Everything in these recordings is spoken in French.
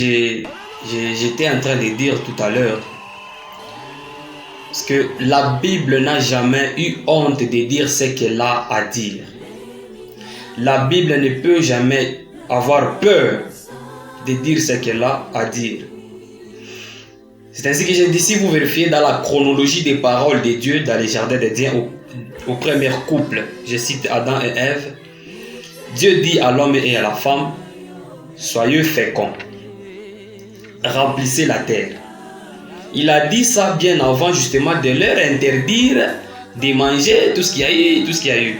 J'ai- J'étais en train de dire tout à l'heure que la Bible n'a jamais eu honte de dire ce qu'elle a à dire. La Bible ne peut jamais avoir peur de dire ce qu'elle a à dire. C'est ainsi que j'ai dit, si vous vérifiez dans la chronologie des paroles de Dieu dans les jardins d'Éden au premier couple, je cite Adam et Ève, Dieu dit à l'homme et à la femme, soyez féconds, remplissez la terre. Il a dit ça bien avant justement de leur interdire de manger tout ce qu'il y a eu,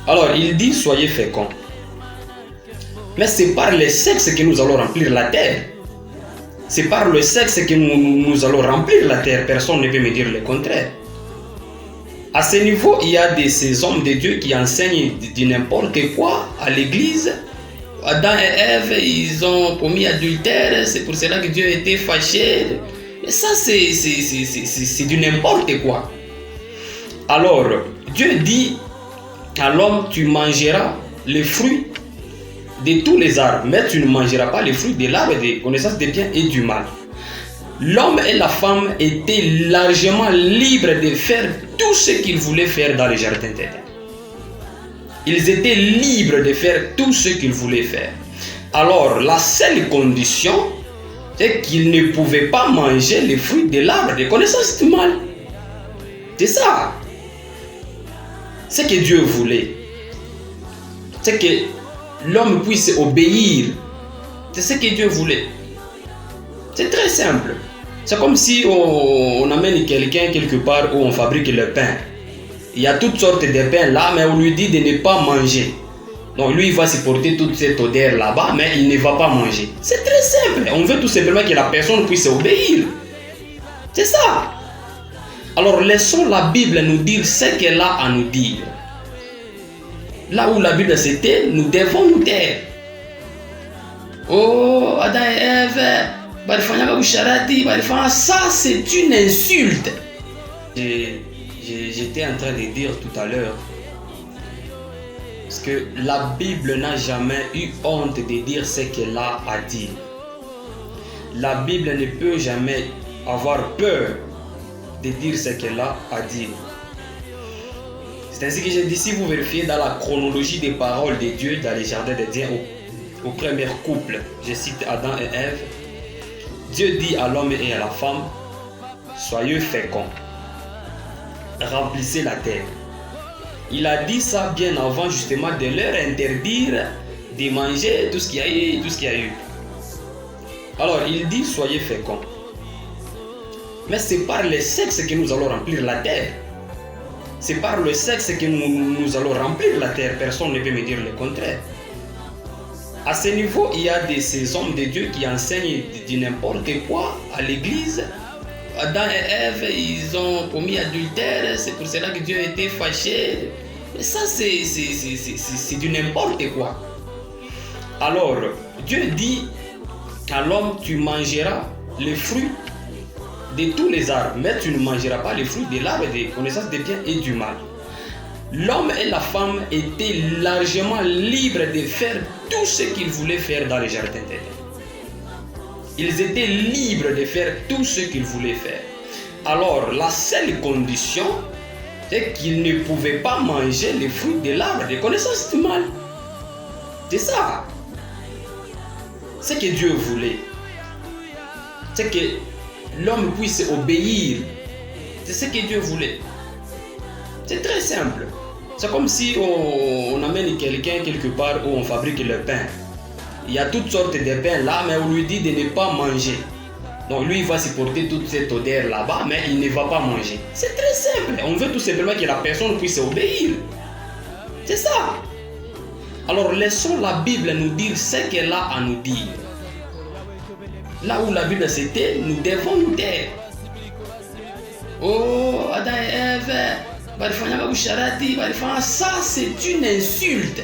Alors il dit soyez féconds. Mais c'est par le sexe que nous allons remplir la terre. C'est par le sexe que nous allons remplir la terre. Personne ne peut me dire le contraire. À ce niveau, il y a ces hommes de Dieu qui enseignent du n'importe quoi à l'église. Adam et Ève, ils ont commis adultère, c'est pour cela que Dieu était fâché. Mais ça, c'est du n'importe quoi. Alors, Dieu dit à l'homme, tu mangeras les fruits de tous les arbres, mais tu ne mangeras pas les fruits de l'arbre de connaissance des biens et du mal. L'homme et la femme étaient largement libres de faire tout ce qu'ils voulaient faire dans le jardin d'Éden. Ils étaient libres de faire tout ce qu'ils voulaient faire. Alors, la seule condition, c'est qu'ils ne pouvaient pas manger les fruits de l'arbre de connaissance du mal. C'est ça. Ce que Dieu voulait. C'est que l'homme puisse obéir. C'est ce que Dieu voulait. C'est très simple. C'est comme si on amène quelqu'un quelque part où on fabrique le pain. Il y a toutes sortes de pains là, mais on lui dit de ne pas manger. Donc lui, il va supporter toute cette odeur là-bas, mais il ne va pas manger. C'est très simple. On veut tout simplement que la personne puisse obéir. C'est ça. Alors laissons la Bible nous dire ce qu'elle a à nous dire. Là où la Bible c'était, nous devons nous taire. Oh, Adam et Ève, ça c'est une insulte. J'étais en train de dire tout à l'heure que la Bible n'a jamais eu honte de dire ce qu'elle a à dire. La Bible ne peut jamais avoir peur de dire ce qu'elle a à dire. C'est ainsi que j'ai dit, si vous vérifiez dans la chronologie des paroles de Dieu dans les jardins d'Éden au premier couple, je cite Adam et Ève, Dieu dit à l'homme et à la femme, soyez féconds, remplissez la terre. Il a dit ça bien avant justement de leur interdire de manger tout ce qu'il y a eu. Alors il dit soyez féconds. Mais c'est par le sexe que nous allons remplir la terre. C'est par le sexe que nous allons remplir la terre. Personne ne peut me dire le contraire. À ce niveau, il y a ces hommes de Dieu qui enseignent du n'importe quoi à l'église. Adam et Ève, ils ont commis adultère, c'est pour cela que Dieu était fâché. Mais ça, c'est du n'importe quoi. Alors, Dieu dit à l'homme, tu mangeras les fruits de tous les arbres, mais tu ne mangeras pas les fruits de l'arbre de connaissance des biens et du mal. L'homme et la femme étaient largement libres de faire tout ce qu'ils voulaient faire dans le jardin d'Éden. Ils étaient libres de faire tout ce qu'ils voulaient faire. Alors, la seule condition, c'est qu'ils ne pouvaient pas manger les fruits de l'arbre de connaissance du mal. C'est ça. Ce que Dieu voulait, c'est que l'homme puisse obéir. C'est ce que Dieu voulait. C'est très simple. C'est comme si on amène quelqu'un quelque part où on fabrique le pain. Il y a toutes sortes de pains là, mais on lui dit de ne pas manger. Donc lui, il va supporter toute cette odeur là-bas, mais il ne va pas manger. C'est très simple. On veut tout simplement que la personne puisse obéir. C'est ça. Alors laissons la Bible nous dire ce qu'elle a à nous dire. Là où la Bible c'était, nous devons nous taire. Oh, Adam et Ève, ça c'est une insulte.